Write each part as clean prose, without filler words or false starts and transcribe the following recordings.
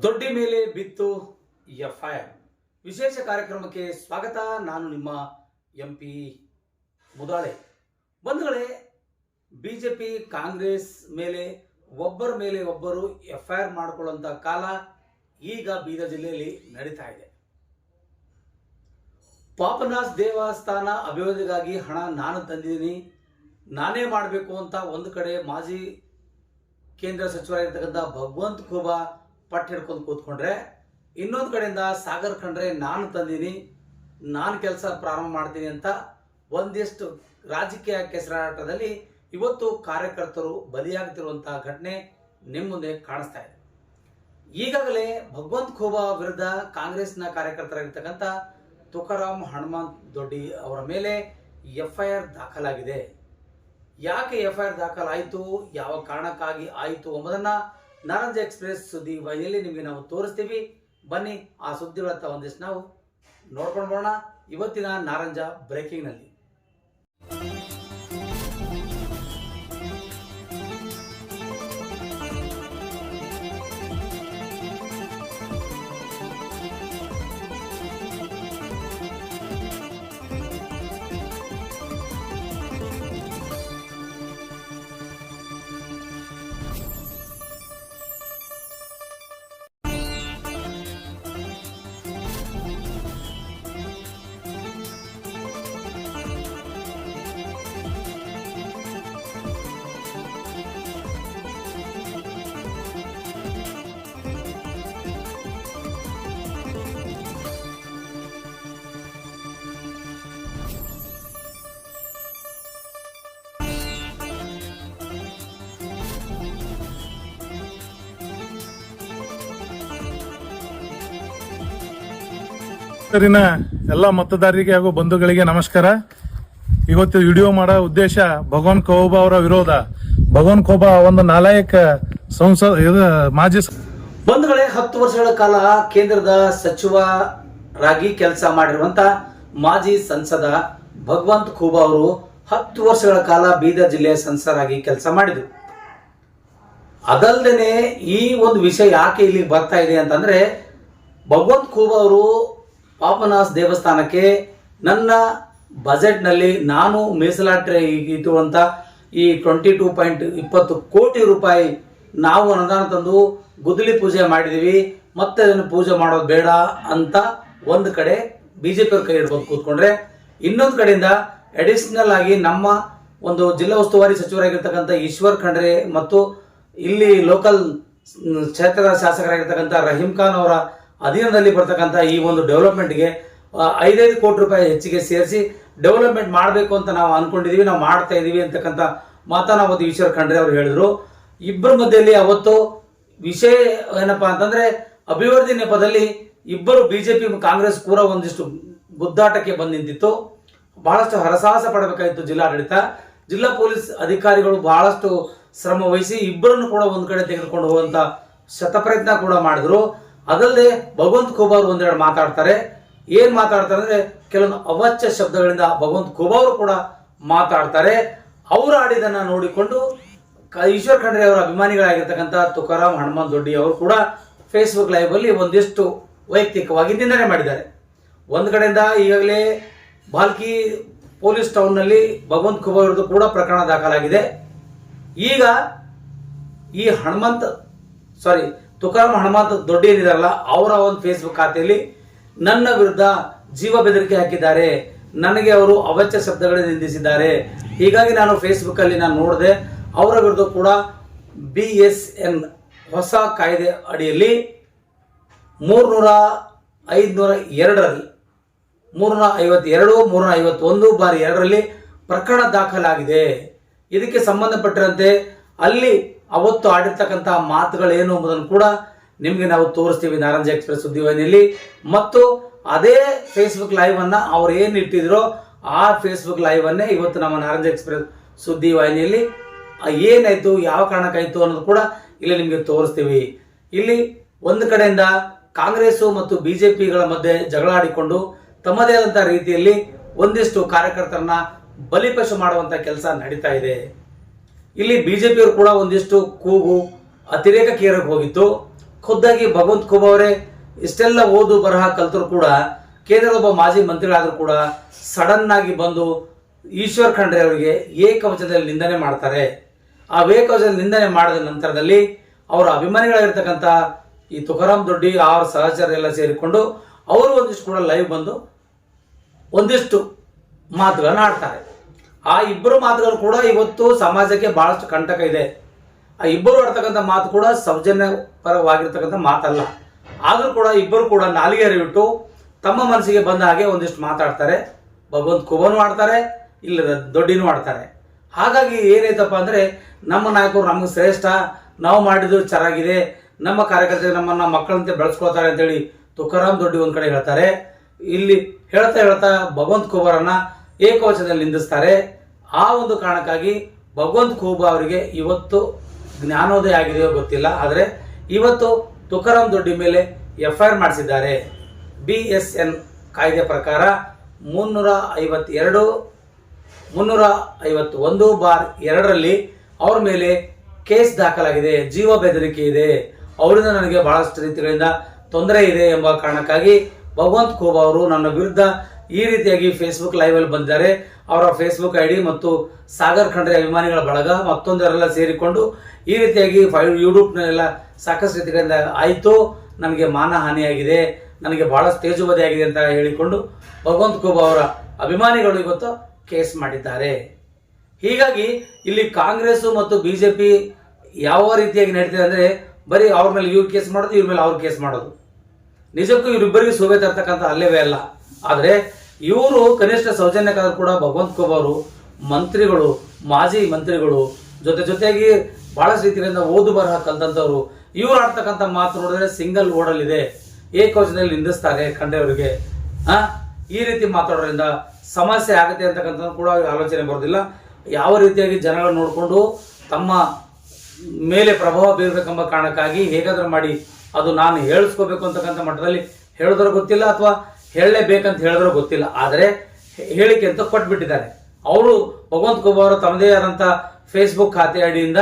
ದೊಡ್ಡಿ ಮೇಲೆ ಬಿತ್ತು ಎಫ್ಐಆರ್ ವಿಶೇಷ ಕಾರ್ಯಕ್ರಮಕ್ಕೆ ಸ್ವಾಗತ. ನಾನು ನಿಮ್ಮ ಎಂಪಿ ಮುದಾಳೆ. ಬಂಧುಗಳೇ, ಬಿಜೆಪಿ ಕಾಂಗ್ರೆಸ್ ಮೇಲೆ ಒಬ್ಬರು ಎಫ್ಐಆರ್ ಮಾಡಿಕೊಳ್ಳುವಂಥ ಕಾಲ ಈಗ ಬೀದರ್ ಜಿಲ್ಲೆಯಲ್ಲಿ ನಡೀತಾ ಇದೆ. ಪಾಪನಾಸ್ ದೇವಸ್ಥಾನ ಅಭಿವೃದ್ಧಿಗಾಗಿ ಹಣ ನಾನು ತಂದಿದ್ದೀನಿ, ನಾನೇ ಮಾಡಬೇಕು ಅಂತ ಒಂದು ಕಡೆ ಮಾಜಿ ಕೇಂದ್ರ ಸಚಿವರಾಗಿರ್ತಕ್ಕಂಥ ಭಗವಂತ ಖೂಬಾ ಪಟ್ಟು ಹಿಡ್ಕೊಂಡು ಕೂತ್ಕೊಂಡ್ರೆ, ಇನ್ನೊಂದು ಕಡೆಯಿಂದ ಸಾಗರ್ ಖಂಡ್ರೆ ನಾನು ತಂದೀನಿ, ನಾನು ಕೆಲಸ ಪ್ರಾರಂಭ ಮಾಡ್ತೀನಿ ಅಂತ ಒಂದಿಷ್ಟು ರಾಜಕೀಯ ಕೆಸರಾಟದಲ್ಲಿ ಇವತ್ತು ಕಾರ್ಯಕರ್ತರು ಬಲಿಯಾಗ್ತಿರುವಂತಹ ಘಟನೆ ನಿಮ್ಮ ಮುಂದೆ ಕಾಣಿಸ್ತಾ ಇದೆ. ಈಗಾಗಲೇ ಭಗವಂತ ಖೂಬಾ ವಿರುದ್ಧ ಕಾಂಗ್ರೆಸ್ನ ಕಾರ್ಯಕರ್ತರಾಗಿರ್ತಕ್ಕಂಥ ತುಕಾರಾಮ್ ಹನುಮಂತ್ ದೊಡ್ಡಿ ಅವರ ಮೇಲೆ ಎಫ್ಐಆರ್ ದಾಖಲಾಗಿದೆ. ಯಾಕೆ ಎಫ್ಐಆರ್ ದಾಖಲಾಯಿತು, ಯಾವ ಕಾರಣಕ್ಕಾಗಿ ಆಯಿತು ಎಂಬುದನ್ನು ನಾರಂಜ ಎಕ್ಸ್ಪ್ರೆಸ್ ಸುದ್ದಿ ವಾಹಿನಿಯಲ್ಲಿ ನಿಮಗೆ ನಾವು ತೋರಿಸ್ತೀವಿ. ಬನ್ನಿ ಆ ಸುದ್ದಿಗಳತ್ತ ಒಂದಿಷ್ಟು ನಾವು ನೋಡ್ಕೊಂಡು ಬರೋಣ ಇವತ್ತಿನ ನಾರಂಜ ಬ್ರೇಕಿಂಗ್ನಲ್ಲಿ. ಎಲ್ಲ ಮತದಾರರಿಗೆ ಹಾಗೂ ಬಂಧುಗಳಿಗೆ ನಮಸ್ಕಾರ. ಇವತ್ತು ವಿಡಿಯೋ ಮಾಡೋ ಉದ್ದೇಶ ಭಗವಾನ್ ಖೂಬಾ ಅವರ ವಿರೋಧ. ಭಗವಾನ್ ಖೂಬಾ ಒಂದು ನಾಲಾಯಕ ಮಾಜಿ ಬಂಧುಗಳೇ, 10 ವರ್ಷಗಳ ಕಾಲ ಕೇಂದ್ರದ ಸಚಿವರಾಗಿ ಕೆಲಸ ಮಾಡಿರುವಂತ ಮಾಜಿ ಸಂಸದ ಭಗವಂತ ಖೂಬಾ ಅವರು 10 ವರ್ಷಗಳ ಕಾಲ ಬೀದರ್ ಜಿಲ್ಲೆಯ ಸಂಸದರಾಗಿ ಕೆಲಸ ಮಾಡಿದರು. ಅದಲ್ಲದೆ ಈ ಒಂದು ವಿಷಯ ಯಾಕೆ ಇಲ್ಲಿ ಬರ್ತಾ ಇದೆ ಅಂತಂದ್ರೆ, ಭಗವಂತ ಖೂಬಾ ಅವರು ಪಾಪನಾಸ್ ದೇವಸ್ಥಾನಕ್ಕೆ ನನ್ನ ಬಜೆಟ್ನಲ್ಲಿ ನಾನು ಮೀಸಲಾತಿ ಇಟ್ಟುವಂಥ ಈ 22.20 ಕೋಟಿ ರೂಪಾಯಿ ನಾವು ಅನುದಾನ ತಂದು ಗುದ್ದಲಿ ಪೂಜೆ ಮಾಡಿದ್ದೀವಿ, ಮತ್ತೆ ಅದನ್ನು ಪೂಜೆ ಮಾಡೋದು ಬೇಡ ಅಂತ ಒಂದು ಕಡೆ ಬಿಜೆಪಿ ಅವ್ರ ಕೈ ಹಿಡ್ಕೊಂಡು ಕೂತ್ಕೊಂಡ್ರೆ, ಇನ್ನೊಂದು ಕಡೆಯಿಂದ ಅಡಿಷನಲ್ ಆಗಿ ನಮ್ಮ ಒಂದು ಜಿಲ್ಲಾ ಉಸ್ತುವಾರಿ ಸಚಿವರಾಗಿರ್ತಕ್ಕಂಥ ಈಶ್ವರ್ ಖಂಡ್ರೆ ಮತ್ತು ಇಲ್ಲಿ ಲೋಕಲ್ ಕ್ಷೇತ್ರದ ಶಾಸಕರಾಗಿರ್ತಕ್ಕಂಥ ರಹೀಂ ಖಾನ್ ಅವರ ಅಧೀನದಲ್ಲಿ ಬರ್ತಕ್ಕಂಥ ಈ ಒಂದು ಡೆವಲಪ್ಮೆಂಟ್ಗೆ 5 ಕೋಟಿ ರೂಪಾಯಿ ಹೆಚ್ಚಿಗೆ ಸೇರಿಸಿ ಡೆವಲಪ್ಮೆಂಟ್ ಮಾಡಬೇಕು ಅಂತ ನಾವು ಅನ್ಕೊಂಡಿದೀವಿ, ನಾವು ಮಾಡ್ತಾ ಇದೀವಿ ಅಂತಕ್ಕಂಥ ಮಾತನ್ನ ಅವತ್ತು ಈಶ್ವರ್ ಖಂಡ್ರೆ ಅವರು ಹೇಳಿದ್ರು. ಇಬ್ಬರ ಮಧ್ಯೆಯಲ್ಲಿ ಅವತ್ತು ವಿಷಯ ಏನಪ್ಪಾ ಅಂತಂದ್ರೆ, ಅಭಿವೃದ್ಧಿ ನೆಪದಲ್ಲಿ ಇಬ್ಬರು ಬಿಜೆಪಿ ಕಾಂಗ್ರೆಸ್ ಕೂಡ ಒಂದಿಷ್ಟು ಗುದ್ದಾಟಕ್ಕೆ ಬಂದು ನಿಂತಿತ್ತು. ಬಹಳಷ್ಟು ಹರಸಾಹಸ ಪಡಬೇಕಾಗಿತ್ತು ಜಿಲ್ಲಾಡಳಿತ, ಜಿಲ್ಲಾ ಪೊಲೀಸ್ ಅಧಿಕಾರಿಗಳು ಬಹಳಷ್ಟು ಶ್ರಮ ವಹಿಸಿ ಇಬ್ಬರನ್ನು ಕೂಡ ಒಂದ್ ಕಡೆ ತೆಗೆದುಕೊಂಡು ಹೋಗುವಂತ ಶತಪ್ರಯತ್ನ ಕೂಡ ಮಾಡಿದ್ರು. ಅದಲ್ಲದೆ ಭಗವಂತ ಖೂಬಾ ಅವರು ಒಂದೆರಡು ಮಾತಾಡ್ತಾರೆ. ಏನ್ ಮಾತಾಡ್ತಾರೆ ಅಂದ್ರೆ, ಕೆಲವೊಂದು ಅವಾಚ್ಯ ಶಬ್ದಗಳಿಂದ ಭಗವಂತ ಖೂಬಾ ಅವರು ಕೂಡ ಮಾತಾಡ್ತಾರೆ. ಅವರು ಆಡಿದನ್ನ ನೋಡಿಕೊಂಡು ಈಶ್ವರ್ ಖಂಡ್ರೆ ಅವರ ಅಭಿಮಾನಿಗಳಾಗಿರ್ತಕ್ಕಂಥ ತುಕಾರಾಮ್ ಹನುಮಂತ್ ದೊಡ್ಡಿ ಅವರು ಕೂಡ ಫೇಸ್ಬುಕ್ ಲೈವ್ ಅಲ್ಲಿ ಒಂದಿಷ್ಟು ವೈಯಕ್ತಿಕವಾಗಿ ನಿಂದನೆ ಮಾಡಿದ್ದಾರೆ. ಒಂದ್ ಕಡೆಯಿಂದ ಈಗಾಗಲೇ ಬಾಲ್ಕಿ ಪೊಲೀಸ್ ಟೌನ್ ನಲ್ಲಿ ಭಗವಂತ ಖೂಬಾ ಅವರದ್ದು ಕೂಡ ಪ್ರಕರಣ ದಾಖಲಾಗಿದೆ. ಈಗ ಈ ತುಕಾರಾಮ್ ಹನುಮಂತ್ ದೊಡ್ಡಿ ಏನಿದಾರಲ್ಲ, ಅವರ ಒಂದು ಫೇಸ್ಬುಕ್ ಖಾತೆಯಲ್ಲಿ ನನ್ನ ವಿರುದ್ಧ ಜೀವ ಬೆದರಿಕೆ ಹಾಕಿದ್ದಾರೆ, ನನಗೆ ಅವರು ಅವಾಚ್ಯ ಶಬ್ದಗಳನ್ನು ನಿಂದಿಸಿದ್ದಾರೆ. ಹೀಗಾಗಿ ನಾನು ಫೇಸ್ಬುಕ್ ಅಲ್ಲಿ ನೋಡಿದೆ, ಅವರ ವಿರುದ್ಧ ಕೂಡ BSN ಹೊಸ ಕಾಯ್ದೆ ಅಡಿಯಲ್ಲಿ 352 351 ಪ್ರಕರಣ ದಾಖಲಾಗಿದೆ. ಇದಕ್ಕೆ ಸಂಬಂಧಪಟ್ಟಂತೆ ಅಲ್ಲಿ ಅವತ್ತು ಆಡಿರ್ತಕ್ಕಂಥ ಮಾತುಗಳೇನು ಎಂಬುದನ್ನು ಕೂಡ ನಿಮಗೆ ನಾವು ತೋರಿಸ್ತೀವಿ ನಾರಂಜ ಎಕ್ಸ್ಪ್ರೆಸ್ ಸುದ್ದಿವಾಹಿನಿಯಲ್ಲಿ. ಮತ್ತು ಅದೇ ಫೇಸ್ಬುಕ್ ಲೈವ್ ಅನ್ನ ಅವ್ರು ಏನು ಇಟ್ಟಿದ್ರೋ ಆ ಫೇಸ್ಬುಕ್ ಲೈವ್ ಅನ್ನೇ ಇವತ್ತು ನಮ್ಮ ನಾರಂಜ ಎಕ್ಸ್ಪ್ರೆಸ್ ಸುದ್ದಿವಾಹಿನಿಯಲ್ಲಿ ಏನಾಯ್ತು, ಯಾವ ಕಾರಣಕ್ಕಾಯ್ತು ಅನ್ನೋದು ಕೂಡ ಇಲ್ಲಿ ನಿಮಗೆ ತೋರಿಸ್ತೀವಿ. ಇಲ್ಲಿ ಒಂದು ಕಡೆಯಿಂದ ಕಾಂಗ್ರೆಸ್ ಮತ್ತು ಬಿಜೆಪಿಗಳ ಮಧ್ಯೆ ಜಗಳ ಆಡಿಕೊಂಡು ತಮ್ಮದೇ ಆದಂತಹ ರೀತಿಯಲ್ಲಿ ಒಂದಿಷ್ಟು ಕಾರ್ಯಕರ್ತರನ್ನ ಬಲಿಪಶು ಮಾಡುವಂತ ಕೆಲಸ ನಡೀತಾ ಇದೆ. ಇಲ್ಲಿ ಬಿಜೆಪಿಯವರು ಕೂಡ ಒಂದಿಷ್ಟು ಕೂಗು ಅತಿರೇಕ ಕೇರಕ್ಕೆ ಹೋಗಿತ್ತು. ಖುದ್ದಾಗಿ ಭಗವಂತ ಖೂಬಾ ಅವರೇ ಇಷ್ಟೆಲ್ಲ ಓದು ಬರಹ ಕಲ್ತರು ಕೂಡ, ಕೇಂದ್ರದ ಒಬ್ಬ ಮಾಜಿ ಮಂತ್ರಿಗಳಾದರೂ ಕೂಡ ಸಡನ್ ಆಗಿ ಬಂದು ಈಶ್ವರ್ ಖಂಡ್ರೆ ಅವರಿಗೆ ಏಕವಚನದಲ್ಲಿ ನಿಂದನೆ ಮಾಡ್ತಾರೆ. ಆ ಏಕವಚನದಲ್ಲಿ ನಿಂದನೆ ಮಾಡಿದ ನಂತರದಲ್ಲಿ ಅವರ ಅಭಿಮಾನಿಗಳಾಗಿರ್ತಕ್ಕಂಥ ಈ ತುಕಾರಾಮ್ ದೊಡ್ಡಿ ಅವರ ಸಹಚರರೆಲ್ಲ ಸೇರಿಕೊಂಡು ಅವರು ಒಂದಿಷ್ಟು ಕೂಡ ಲೈವ್ ಬಂದು ಒಂದಿಷ್ಟು ಮಾತುಗಳನ್ನ ಆಡ್ತಾರೆ. ಆ ಇಬ್ಬರು ಮಾತುಗಳು ಕೂಡ ಇವತ್ತು ಸಮಾಜಕ್ಕೆ ಬಹಳಷ್ಟು ಕಂಟಕ ಇದೆ. ಆ ಇಬ್ಬರು ಆಡ್ತಕ್ಕಂಥ ಮಾತು ಕೂಡ ಸೌಜನ್ಯ ಪರವಾಗಿರ್ತಕ್ಕಂಥ ಮಾತಲ್ಲ. ಆದರೂ ಕೂಡ ಇಬ್ಬರು ಕೂಡ ನಾಲಿಗೆ ಅರಿವಿಟ್ಟು ತಮ್ಮ ಮನಸ್ಸಿಗೆ ಬಂದ ಹಾಗೆ ಒಂದಿಷ್ಟು ಮಾತಾಡ್ತಾರೆ. ಭಗವಂತ ಖೂಬಾನು ಆಡ್ತಾರೆ, ಇಲ್ಲ ದೊಡ್ಡಿನೂ ಆಡ್ತಾರೆ. ಹಾಗಾಗಿ ಏನಾಯ್ತಪ್ಪ ಅಂದರೆ ನಮ್ಮ ನಾಯಕರು ನಮ್ಗೆ ಶ್ರೇಷ್ಠ, ನಾವು ಮಾಡಿದ್ದು ಚೆನ್ನಾಗಿದೆ, ನಮ್ಮ ಕಾರ್ಯಕರ್ತರು ನಮ್ಮನ್ನ ಮಕ್ಕಳಂತೆ ಬೆಳೆಸ್ಕೊಳ್ತಾರೆ ಅಂತೇಳಿ ತುಕಾರಾಮ್ ದೊಡ್ಡಿ ಒಂದ್ ಕಡೆ ಹೇಳ್ತಾರೆ. ಇಲ್ಲಿ ಹೇಳ್ತಾ ಭಗವಂತ ಖೂಬಾರನ್ನ ಏಕವಚನದಲ್ಲಿ ನಿಂದಿಸ್ತಾರೆ. ಆ ಒಂದು ಕಾರಣಕ್ಕಾಗಿ ಭಗವಂತ ಖೂಬಾ ಅವರಿಗೆ ಇವತ್ತು ಜ್ಞಾನೋದಯ ಆಗಿದೆಯೋ ಗೊತ್ತಿಲ್ಲ, ಆದರೆ ಇವತ್ತು ತುಕಾರಾಮ್ ದೊಡ್ಡಿ ಮೇಲೆ FIR ಮಾಡಿಸಿದ್ದಾರೆ. BSN ಕಾಯ್ದೆ ಪ್ರಕಾರ 351/2ರಲ್ಲಿ ಅವ್ರ ಮೇಲೆ ಕೇಸ್ ದಾಖಲಾಗಿದೆ. ಜೀವ ಬೆದರಿಕೆ ಇದೆ, ಅವರಿಂದ ನನಗೆ ಬಹಳಷ್ಟು ರೀತಿಗಳಿಂದ ತೊಂದರೆ ಇದೆ ಎಂಬ ಕಾರಣಕ್ಕಾಗಿ ಭಗವಂತ ಖೂಬಾ ಅವರು ನನ್ನ ವಿರುದ್ಧ ಈ ರೀತಿಯಾಗಿ ಫೇಸ್ಬುಕ್ ಲೈವ್ ಅಲ್ಲಿ ಬಂದಿದ್ದಾರೆ. ಅವರ ಫೇಸ್ಬುಕ್ ID ಮತ್ತು ಸಾಗರ್ ಖಂಡ್ರೆ ಅಭಿಮಾನಿಗಳ ಬಳಗ ಮತ್ತೊಂದರೆಲ್ಲ ಸೇರಿಕೊಂಡು ಈ ರೀತಿಯಾಗಿ ಯೂಟ್ಯೂಬ್ನೆಲ್ಲ ಸಾಕಷ್ಟು ರೀತಿಗಳಿಂದ ಆಯಿತು, ನನಗೆ ಮಾನಹಾನಿಯಾಗಿದೆ, ನನಗೆ ಬಹಳಷ್ಟು ತೇಜುಬದಿ ಆಗಿದೆ ಅಂತ ಹೇಳಿಕೊಂಡು ಭಗವಂತ ಖೂಬಾ ಅವರ ಅಭಿಮಾನಿಗಳು ಇವತ್ತು ಕೇಸ್ ಮಾಡಿದ್ದಾರೆ. ಹೀಗಾಗಿ ಇಲ್ಲಿ ಕಾಂಗ್ರೆಸ್ ಮತ್ತು BJP ಯಾವ ರೀತಿಯಾಗಿ ನಡೀತಿದೆ ಅಂದ್ರೆ ಬರೀ ಅವ್ರ ಮೇಲೆ ಇವ್ರು ಕೇಸ್ ಮಾಡೋದು, ಇವ್ರ ಮೇಲೆ ಅವ್ರು ಕೇಸ್ ಮಾಡೋದು. ನಿಜಕ್ಕೂ ಇವರಿಬ್ಬರಿಗೆ ಶೋಭೆ ತರ್ತಕ್ಕಂಥ ಅಲ್ಲವೇ ಅಲ್ಲ. ಆದರೆ ಇವರು ಕನಿಷ್ಠ ಸೌಜನ್ಯಕ್ಕಾದ್ರೂ ಕೂಡ ಭಗವಂತ ಖೂಬಾ ಅವರು ಮಂತ್ರಿಗಳು, ಮಾಜಿ ಮಂತ್ರಿಗಳು, ಜೊತೆಯಾಗಿ ಬಹಳಷ್ಟು ರೀತಿಯಿಂದ ಓದು ಬರಹ ಕಲ್ತಂತವ್ರು. ಇವ್ರು ಆಡ್ತಕ್ಕಂಥ ಮಾತು ನೋಡಿದ್ರೆ ಸಿಂಗಲ್ ವರ್ಡ್ ಇದೆ, ಏಕವಚನದಲ್ಲಿ ನಿಂದಿಸ್ತಾರೆ ಖಂಡ್ರೆ ಅವರಿಗೆ. ಈ ರೀತಿ ಮಾತಾಡೋದ್ರಿಂದ ಸಮಸ್ಯೆ ಆಗುತ್ತೆ ಅಂತಕ್ಕಂಥ ಕೂಡ ಆಲೋಚನೆ ಬರೋದಿಲ್ಲ. ಯಾವ ರೀತಿಯಾಗಿ ಜನಗಳು ನೋಡಿಕೊಂಡು ತಮ್ಮ ಮೇಲೆ ಪ್ರಭಾವ ಬೀರಬೇಕೆಂಬ ಕಾರಣಕ್ಕಾಗಿ ಹೇಗಾದ್ರೂ ಮಾಡಿ ಅದು ನಾನು ಹೇಳಿಸ್ಕೋಬೇಕು ಅಂತಕ್ಕಂಥ ಮಟ್ಟದಲ್ಲಿ ಹೇಳಿದ್ರೂ ಗೊತ್ತಿಲ್ಲ, ಅಥವಾ ಹೇಳಲೇಬೇಕಂತ ಹೇಳಿದ್ರೂ ಗೊತ್ತಿಲ್ಲ. ಆದರೆ ಹೇಳಿಕೆ ಅಂತ ಕೊಟ್ಬಿಟ್ಟಿದ್ದಾರೆ. ಅವರು ಭಗವಂತ ಖೂಬಾ ಅವರು ತಮ್ಮದೇ ಆದಂಥ ಫೇಸ್ಬುಕ್ ಖಾತೆ ಐಡಿಯಿಂದ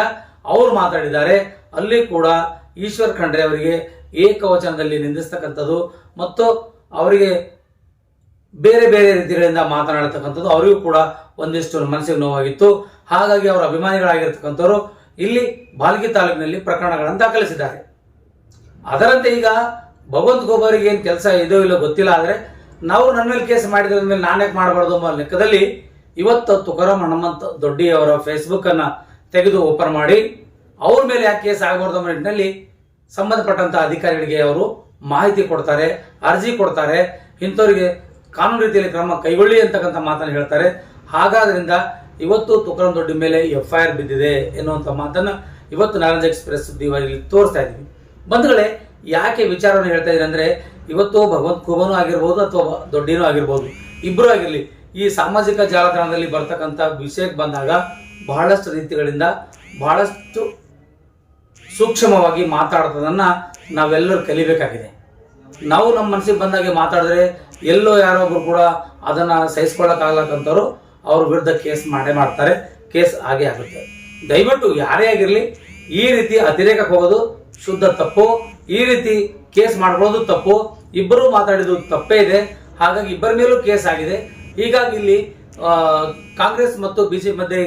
ಅವರು ಮಾತಾಡಿದ್ದಾರೆ. ಅಲ್ಲಿ ಕೂಡ ಈಶ್ವರ್ ಖಂಡ್ರೆ ಅವರಿಗೆ ಏಕವಚನದಲ್ಲಿ ನಿಂದಿಸ್ತಕ್ಕಂಥದ್ದು ಮತ್ತು ಅವರಿಗೆ ಬೇರೆ ಬೇರೆ ರೀತಿಗಳಿಂದ ಮಾತನಾಡತಕ್ಕಂಥದ್ದು ಅವರಿಗೂ ಕೂಡ ಒಂದಿಷ್ಟು ಮನಸ್ಸಿಗೆ ನೋವಾಗಿತ್ತು. ಹಾಗಾಗಿ ಅವರ ಅಭಿಮಾನಿಗಳಾಗಿರ್ತಕ್ಕಂಥವ್ರು ಇಲ್ಲಿ ಬಾಲ್ಗಿ ತಾಲೂಕಿನಲ್ಲಿ ಪ್ರಕರಣಗಳನ್ನು ದಾಖಲಿಸಿದ್ದಾರೆ. ಅದರಂತೆ ಈಗ ಭಗವಂತ ಖೂಬಾ ಅವರಿಗೆ ಏನು ಕೆಲಸ ಇದೋ ಇಲ್ಲೋ ಗೊತ್ತಿಲ್ಲ, ಆದರೆ ನಾವು ನನ್ನ ಮೇಲೆ ಕೇಸ್ ಮಾಡಿದ್ರ ಮೇಲೆ ನಾನ್ಯಾಕೆ ಮಾಡಬಾರ್ದು ಎಂಬ ಲೆಕ್ಕದಲ್ಲಿ ಇವತ್ತು ತುಕಾರಾಮ್ ಹನುಮಂತ ದೊಡ್ಡಿ ಅವರ ಫೇಸ್ಬುಕ್ ಅನ್ನ ತೆಗೆದು ಓಪನ್ ಮಾಡಿ ಅವ್ರ ಮೇಲೆ ಯಾಕೆ ಕೇಸ್ ಆಗಬಾರ್ದು ಎಂಬ ನಿಟ್ಟಿನಲ್ಲಿ ಸಂಬಂಧಪಟ್ಟಂತ ಅಧಿಕಾರಿಗಳಿಗೆ ಅವರು ಮಾಹಿತಿ ಕೊಡ್ತಾರೆ, ಅರ್ಜಿ ಕೊಡ್ತಾರೆ, ಇಂಥವರಿಗೆ ಕಾನೂನು ರೀತಿಯಲ್ಲಿ ಕ್ರಮ ಕೈಗೊಳ್ಳಿ ಅಂತಕ್ಕಂಥ ಮಾತನ್ನು ಹೇಳ್ತಾರೆ. ಹಾಗಾದ್ರಿಂದ ಇವತ್ತು ತುಕಾರಾಮ್ ದೊಡ್ಡಿ ಮೇಲೆ FIR ಬಿದ್ದಿದೆ ಎನ್ನುವಂಥ ಮಾತನ್ನ ಇವತ್ತು ನಾರಾಯಣ ಎಕ್ಸ್ಪ್ರೆಸ್ ಸುದ್ದಿವಾಹಿನಿಯಲ್ಲಿ ತೋರಿಸ್ತಾ ಇದ್ದೀವಿ. ಬಂಧುಗಳೇ, ಯಾಕೆ ವಿಚಾರವನ್ನು ಹೇಳ್ತಾ ಇದ್ದೀನಿ ಅಂದ್ರೆ ಇವತ್ತು ಭಗವಂತ ಖೂಬಾನೂ ಆಗಿರ್ಬೋದು ಅಥವಾ ದೊಡ್ಡಿನೂ ಆಗಿರ್ಬೋದು, ಇಬ್ಬರು ಆಗಿರಲಿ, ಈ ಸಾಮಾಜಿಕ ಜಾಲತಾಣದಲ್ಲಿ ಬರ್ತಕ್ಕಂಥ ವಿಷಯಕ್ಕೆ ಬಂದಾಗ ಬಹಳಷ್ಟು ರೀತಿಗಳಿಂದ ಬಹಳಷ್ಟು ಸೂಕ್ಷ್ಮವಾಗಿ ಮಾತಾಡ್ತದನ್ನ ನಾವೆಲ್ಲರೂ ಕಲಿಬೇಕಾಗಿದೆ. ನಾವು ನಮ್ಮ ಮನಸ್ಸಿಗೆ ಬಂದಾಗೆ ಮಾತಾಡಿದ್ರೆ ಎಲ್ಲೋ ಯಾರೊಬ್ರು ಕೂಡ ಅದನ್ನ ಸಹಿಸ್ಕೊಳ್ಳೋಕ್ಕಾಗಲ್ಲಕ್ಕಂಥವ್ರು ಅವ್ರ ವಿರುದ್ಧ ಕೇಸ್ ಮಾಡ್ತಾರೆ, ಕೇಸ್ ಆಗೇ ಆಗುತ್ತೆ. ದಯವಿಟ್ಟು ಯಾರೇ ಆಗಿರಲಿ ಈ ರೀತಿ ಅತಿರೇಕಕ್ಕೆ ಹೋಗೋದು ಶುದ್ಧ ತಪ್ಪು, ಈ ರೀತಿ ಕೇಸ್ ಮಾಡ್ಕೊಳ್ಳೋದು ತಪ್ಪು. ಇಬ್ಬರು ಮಾತಾಡಿದ್ದು ತಪ್ಪೇ ಇದೆ, ಹಾಗಾಗಿ ಇಬ್ಬರ ಮೇಲೂ ಕೇಸ್ ಆಗಿದೆ. ಹೀಗಾಗಿ ಇಲ್ಲಿ ಕಾಂಗ್ರೆಸ್ ಮತ್ತು BJP ಮಧ್ಯೆ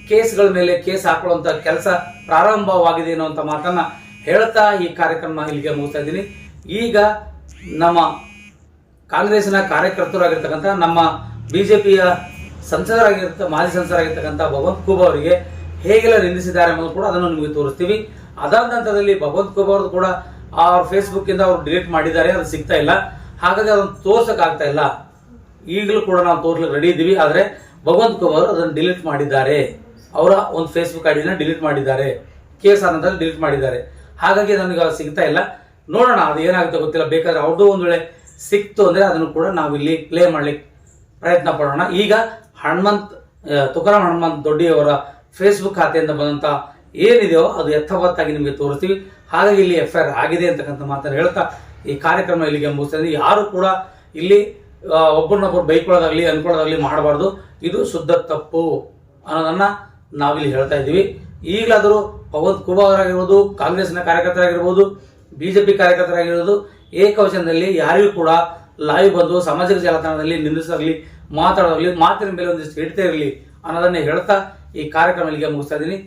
ಕೇಸ್ಗಳ ಮೇಲೆ ಕೇಸ್ ಹಾಕೊಳ್ಳುವಂತ ಕೆಲಸ ಪ್ರಾರಂಭವಾಗಿದೆ ಅನ್ನುವಂಥ ಮಾತನ್ನ ಹೇಳ್ತಾ ಈ ಕಾರ್ಯಕ್ರಮ ಇಲ್ಲಿಗೆ ಮುಗಿಸ್ತಾ ಇದ್ದೀನಿ. ಈಗ ನಮ್ಮ ಕಾಂಗ್ರೆಸ್ನ ಕಾರ್ಯಕರ್ತರಾಗಿರ್ತಕ್ಕಂಥ ನಮ್ಮ BJPಯ ಮಾಜಿ ಸಂಸದರಾಗಿರ್ತಕ್ಕಂಥ ಭಗವಂತ ಖೂಬಾ ಅವರಿಗೆ ಹೇಗೆಲ್ಲ ನಿಂದಿಸಿದ್ದಾರೆ ಅನ್ನೋದು ಕೂಡ ಅದನ್ನು ನಿಮಗೆ ತೋರಿಸ್ತೀವಿ. ಅದಾದ ನಂತರದಲ್ಲಿ ಭಗವಂತ ಖೂಬಾ ಅವ್ರದ್ದು ಕೂಡ ಅವ್ರ ಫೇಸ್ಬುಕ್ ಇಂದ ಅವ್ರು ಡಿಲೀಟ್ ಮಾಡಿದ್ದಾರೆ, ಅದು ಸಿಗ್ತಾ ಇಲ್ಲ, ಹಾಗಾಗಿ ಅದನ್ನು ತೋರ್ಸಕ್ ಆಗ್ತಾ ಇಲ್ಲ. ಈಗಲೂ ಕೂಡ ನಾವು ತೋರ್ಸಲಿಕ್ಕೆ ರೆಡಿ ಇದ್ದೀವಿ, ಆದರೆ ಭಗವಂತ ಖೂಬಾ ಅವರು ಅದನ್ನು ಡಿಲೀಟ್ ಮಾಡಿದ್ದಾರೆ. ಅವರ ಒಂದು ಫೇಸ್ಬುಕ್ ಐಡಿನ ಡಿಲೀಟ್ ಮಾಡಿದ್ದಾರೆ, ಕೇಸ್ ಆನಂತರ ಡಿಲೀಟ್ ಮಾಡಿದ್ದಾರೆ. ಹಾಗಾಗಿ ನನಗೆ ಅದು ಸಿಗ್ತಾ ಇಲ್ಲ. ನೋಡೋಣ ಅದು ಏನಾಗುತ್ತೆ ಗೊತ್ತಿಲ್ಲ. ಬೇಕಾದ್ರೆ ಅವ್ರದ್ದು ಒಂದು ವೇಳೆ ಸಿಕ್ತು ಅಂದ್ರೆ ಅದನ್ನು ಕೂಡ ನಾವು ಇಲ್ಲಿ ಪ್ಲೇ ಮಾಡ್ಲಿಕ್ಕೆ ಪ್ರಯತ್ನ ಪಡೋಣ. ಈಗ ತುಕಾರಾಮ್ ಹನುಮಂತ ದೊಡ್ಡಿ ಅವರ ಫೇಸ್ಬುಕ್ ಖಾತೆಯಿಂದ ಬಂದಂತ ಏನಿದೆಯೋ ಅದು ಯಥಾವತ್ತಾಗಿ ನಿಮಗೆ ತೋರಿಸ್ತೀವಿ. ಹಾಗಾಗಿ ಇಲ್ಲಿ FIR ಆಗಿದೆ ಅಂತಕ್ಕಂಥ ಮಾತನ್ನು ಹೇಳ್ತಾ ಈ ಕಾರ್ಯಕ್ರಮ ಇಲ್ಲಿಗೆ ಮುಗಿಸ್ತಾ ಇದ್ದೀವಿ. ಯಾರು ಕೂಡ ಇಲ್ಲಿ ಒಬ್ಬರನ್ನೊಬ್ಬರು ಬೈಕೊಳ್ಳೋದಾಗ್ಲಿ ಅನ್ಕೊಳ್ಳೋದಾಗ್ಲಿ ಮಾಡಬಾರ್ದು, ಇದು ಶುದ್ಧ ತಪ್ಪು ಅನ್ನೋದನ್ನ ನಾವಿಲ್ಲಿ ಹೇಳ್ತಾ ಇದ್ದೀವಿ. ಈಗಲಾದರೂ ಭಗವಂತ ಖೂಬಾ ಅವರಾಗಿರ್ಬೋದು, ಕಾಂಗ್ರೆಸ್ನ ಕಾರ್ಯಕರ್ತರಾಗಿರ್ಬೋದು, ಬಿಜೆಪಿ ಕಾರ್ಯಕರ್ತರಾಗಿರೋದು ಏಕವಚನದಲ್ಲಿ ಯಾರಿಗೂ ಕೂಡ ಲೈವ್ ಬಂದು ಸಾಮಾಜಿಕ ಜಾಲತಾಣದಲ್ಲಿ ನಿಂದಿಸಲಿ, ಮಾತಾಡೋರ್ಲಿ, ಮಾತಿನ ಮೇಲೆ ಒಂದಿಷ್ಟು ಇಡ್ತಾ ಇರಲಿ ಅನ್ನೋದನ್ನೇ ಹೇಳ್ತಾ ಈ ಕಾರ್ಯಕ್ರಮ ಇಲ್ಲಿಗೆ ಮುಗಿಸ್ತಾ ಇದ್ದೀನಿ.